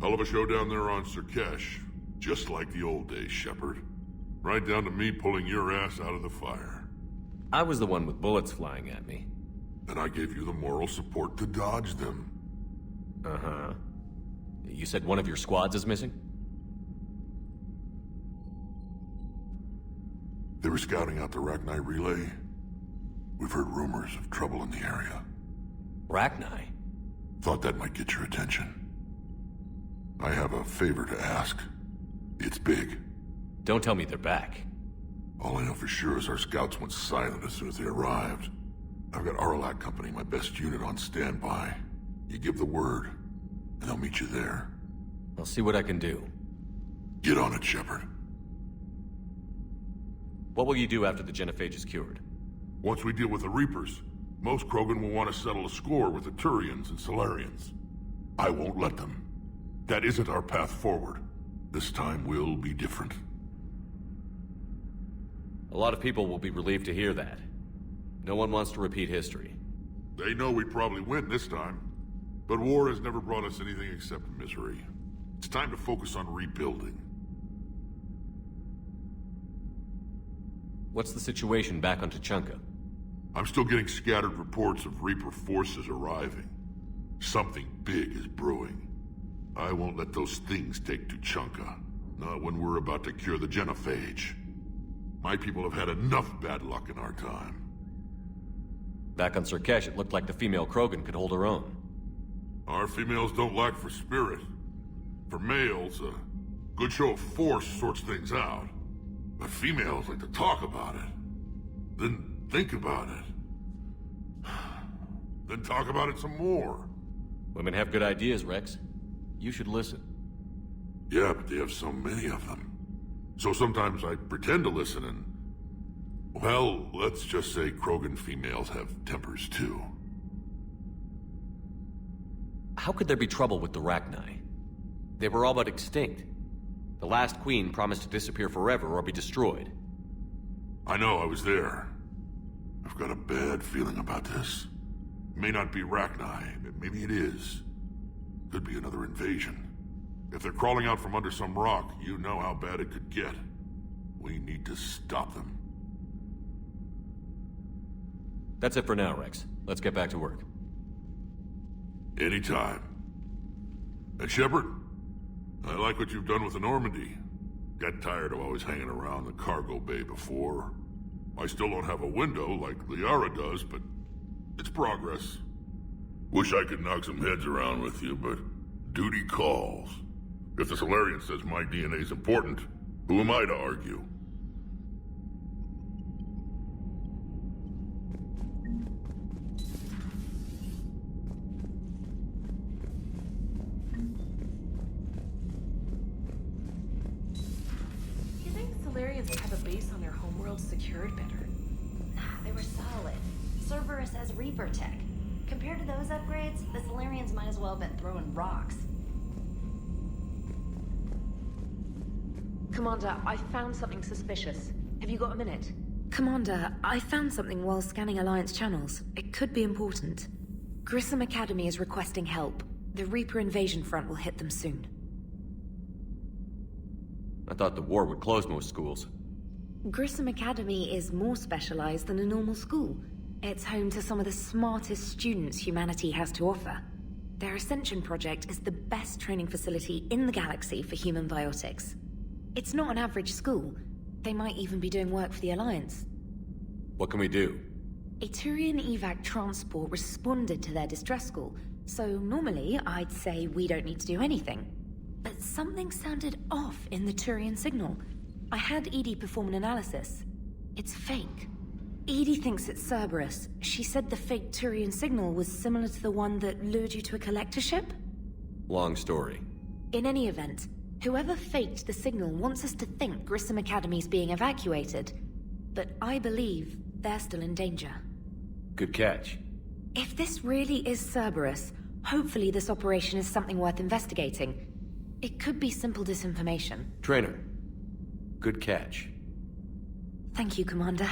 Hell of a show down there on Sur'kesh. Just like the old days, Shepard. Right down to me pulling your ass out of the fire. I was the one with bullets flying at me. And I gave you the moral support to dodge them. Uh-huh. You said one of your squads is missing? They were scouting out the Rachni relay. We've heard rumors of trouble in the area. Rachni? Thought that might get your attention. I have a favor to ask. It's big. Don't tell me they're back. All I know for sure is our scouts went silent as soon as they arrived. I've got Aralac Company, my best unit, on standby. You give the word, and they'll meet you there. I'll see what I can do. Get on it, Shepard. What will you do after the genophage is cured? Once we deal with the Reapers, most Krogan will want to settle a score with the Turians and Solarians. I won't let them. That isn't our path forward. This time will be different. A lot of people will be relieved to hear that. No one wants to repeat history. They know we probably win this time. But war has never brought us anything except misery. It's time to focus on rebuilding. What's the situation back on Tuchanka? I'm still getting scattered reports of Reaper forces arriving. Something big is brewing. I won't let those things take Tuchanka. Not when we're about to cure the genophage. My people have had enough bad luck in our time. Back on Sur'kesh, it looked like the female Krogan could hold her own. Our females don't lack for spirit. For males, a good show of force sorts things out. But females like to talk about it. Then think about it. Then talk about it some more. Women have good ideas, Rex. You should listen. Yeah, but they have so many of them. So sometimes I pretend to listen and... Well, let's just say Krogan females have tempers too. How could there be trouble with the Rachni? They were all but extinct. The last queen promised to disappear forever or be destroyed. I know, I was there. I've got a bad feeling about this. It may not be Rachni, but maybe it is. Could be another invasion. If they're crawling out from under some rock, you know how bad it could get. We need to stop them. That's it for now, Rex. Let's get back to work. Anytime. And Shepard, I like what you've done with the Normandy. Got tired of always hanging around the cargo bay before. I still don't have a window like Liara does, but it's progress. Wish I could knock some heads around with you, but duty calls. If the Solarian says my DNA's important, who am I to argue? You think Solarians would have a base on their homeworld secured better? Nah, they were solid. Cerberus has Reaper tech. Compared to those upgrades, the Solarians might as well have been throwing rocks. Commander, I found something suspicious. Have you got a minute? Commander, I found something while scanning Alliance channels. It could be important. Grissom Academy is requesting help. The Reaper invasion front will hit them soon. I thought the war would close most schools. Grissom Academy is more specialized than a normal school. It's home to some of the smartest students humanity has to offer. Their Ascension project is the best training facility in the galaxy for human biotics. It's not an average school. They might even be doing work for the Alliance. What can we do? A Turian evac transport responded to their distress call, so normally I'd say we don't need to do anything. But something sounded off in the Turian signal. I had Edie perform an analysis. It's fake. Edie thinks it's Cerberus. She said the fake Turian signal was similar to the one that lured you to a collector ship? Long story. In any event, whoever faked the signal wants us to think Grissom Academy's being evacuated. But I believe they're still in danger. Good catch. If this really is Cerberus, hopefully this operation is something worth investigating. It could be simple disinformation. Trainer. Good catch. Thank you, Commander.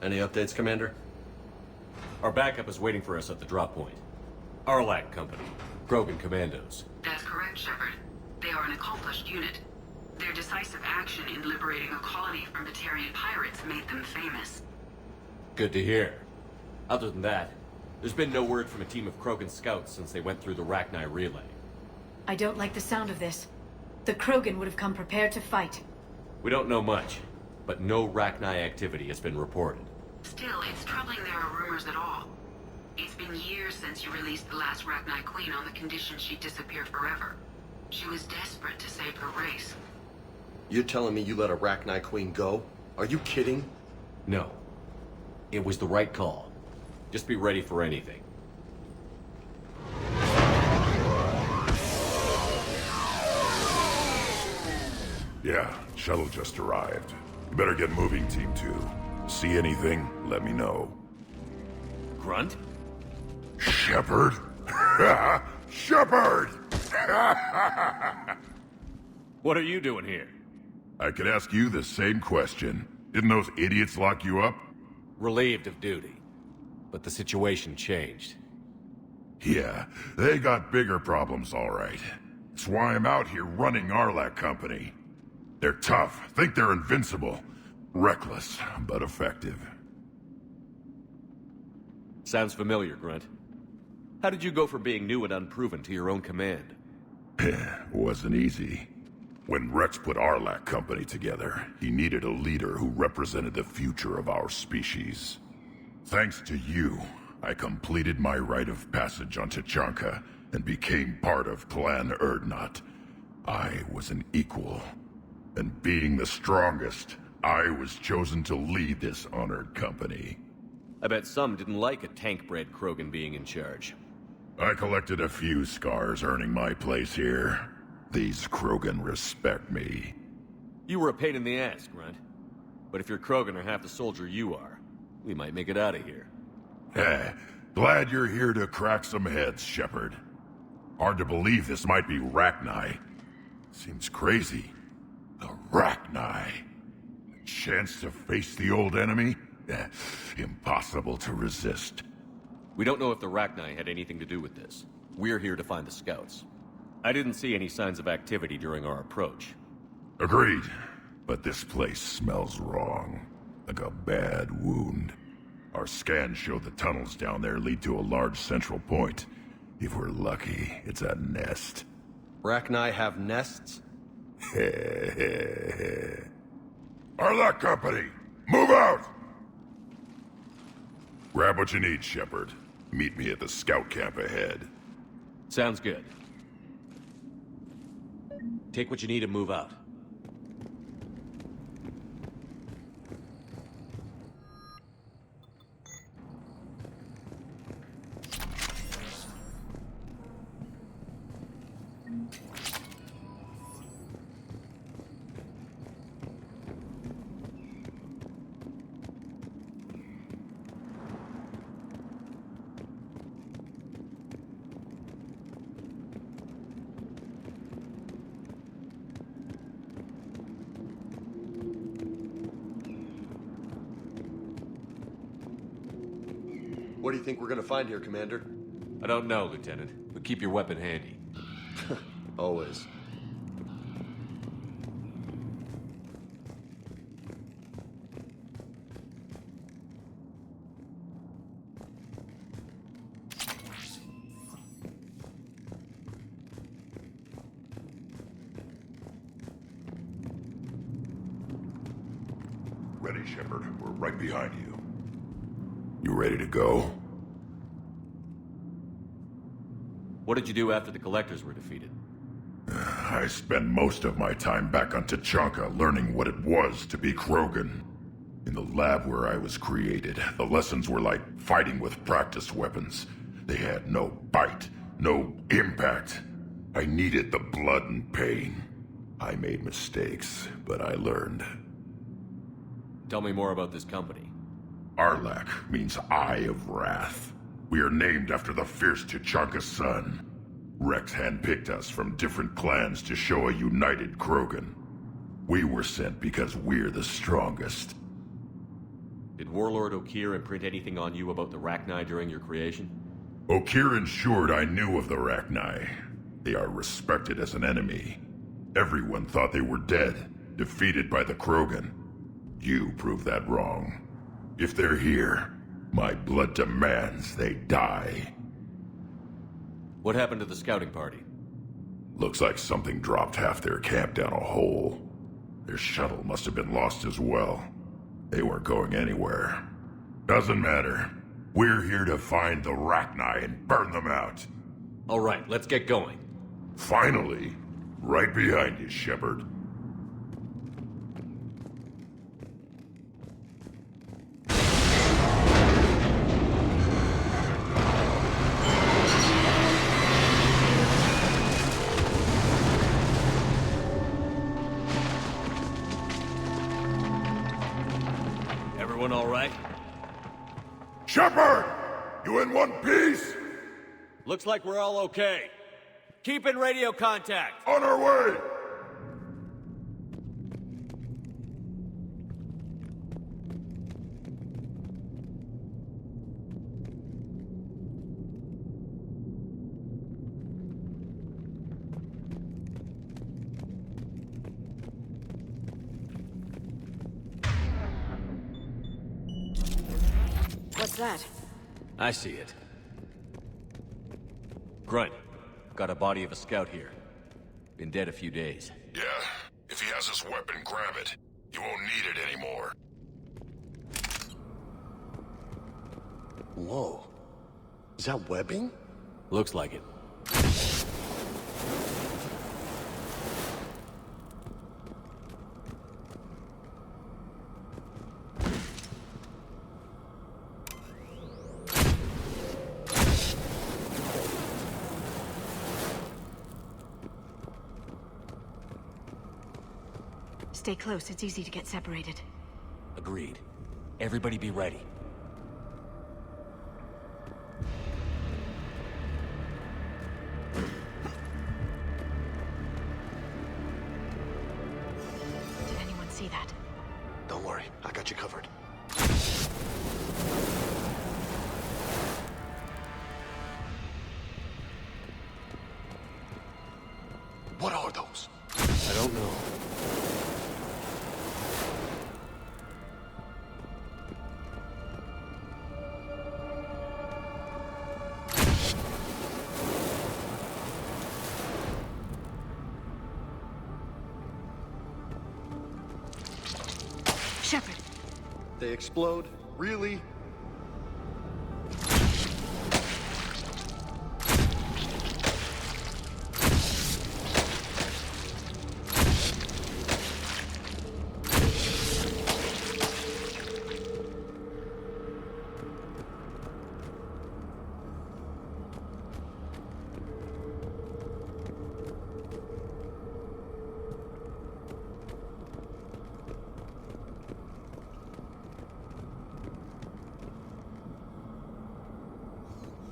Any updates, Commander? Our backup is waiting for us at the drop point. Arlac Company, Krogan Commandos. That's correct, Shepard. They are an accomplished unit. Their decisive action in liberating a colony from Batarian pirates made them famous. Good to hear. Other than that, there's been no word from a team of Krogan scouts since they went through the Rachni relay. I don't like the sound of this. The Krogan would have come prepared to fight. We don't know much, but no Rachni activity has been reported. Still, it's troubling there are rumors at all. It's been years since you released the last Rachni Queen on the condition she'd disappear forever. She was desperate to save her race. You're telling me you let a Rachni Queen go? Are you kidding? No. It was the right call. Just be ready for anything. Yeah, shuttle just arrived. You better get moving, Team 2. See anything, let me know. Grunt? Shepard? Shepard! What are you doing here? I could ask you the same question. Didn't those idiots lock you up? Relieved of duty. But the situation changed. Yeah, they got bigger problems, all right. That's why I'm out here running Arlac Company. They're tough, think they're invincible. Reckless, but effective. Sounds familiar, Grunt. How did you go from being new and unproven to your own command? Wasn't easy. When Rex put Arlac Company together, he needed a leader who represented the future of our species. Thanks to you, I completed my rite of passage on Tachanka and became part of Clan Erdnot. I was an equal. And being the strongest, I was chosen to lead this honored company. I bet some didn't like a tank-bred Krogan being in charge. I collected a few scars earning my place here. These Krogan respect me. You were a pain in the ass, Grunt. But if your Krogan are half the soldier you are, we might make it out of here. Glad you're here to crack some heads, Shepard. Hard to believe this might be Rachni. Seems crazy. The Rachni. A chance to face the old enemy? Impossible to resist. We don't know if the Rachni had anything to do with this. We're here to find the scouts. I didn't see any signs of activity during our approach. Agreed. But this place smells wrong. Like a bad wound. Our scans show the tunnels down there lead to a large central point. If we're lucky, it's a nest. Rachni have nests? Arlac Company! Move out! Grab what you need, Shepard. Meet me at the scout camp ahead. Sounds good. Take what you need and move out. What do you think we're gonna find here, Commander? I don't know, Lieutenant, but keep your weapon handy. Always. Ready, Shepard. We're right behind you. You ready to go? What did you do after the Collectors were defeated? I spent most of my time back on Tachanka learning what it was to be Krogan. In the lab where I was created, the lessons were like fighting with practice weapons. They had no bite, no impact. I needed the blood and pain. I made mistakes, but I learned. Tell me more about this company. Arlac means Eye of Wrath. We are named after the fierce Tachanka sun. Rex handpicked us from different clans to show a united Krogan. We were sent because we're the strongest. Did Warlord Okeer imprint anything on you about the Rachni during your creation? Okeer ensured I knew of the Rachni. They are respected as an enemy. Everyone thought they were dead, defeated by the Krogan. You prove that wrong. If they're here, my blood demands they die. What happened to the scouting party? Looks like something dropped half their camp down a hole. Their shuttle must have been lost as well. They weren't going anywhere. Doesn't matter. We're here to find the Rachni and burn them out. All right, let's get going. Finally. Right behind you, Shepard. Everyone all right? Shepard! You in one piece? Looks like we're all okay. Keep in radio contact. On our way! What's that? I see it. Grunt, got a body of a scout here. Been dead a few days. Yeah. If he has his weapon, grab it. You won't need it anymore. Whoa. Is that webbing? Looks like it. Stay close, it's easy to get separated. Agreed. Everybody be ready. Did anyone see that? Don't worry, I got you covered. What are those? I don't know. Shepard! They explode? Really?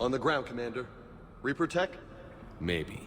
On the ground, Commander. Reaper tech? Maybe.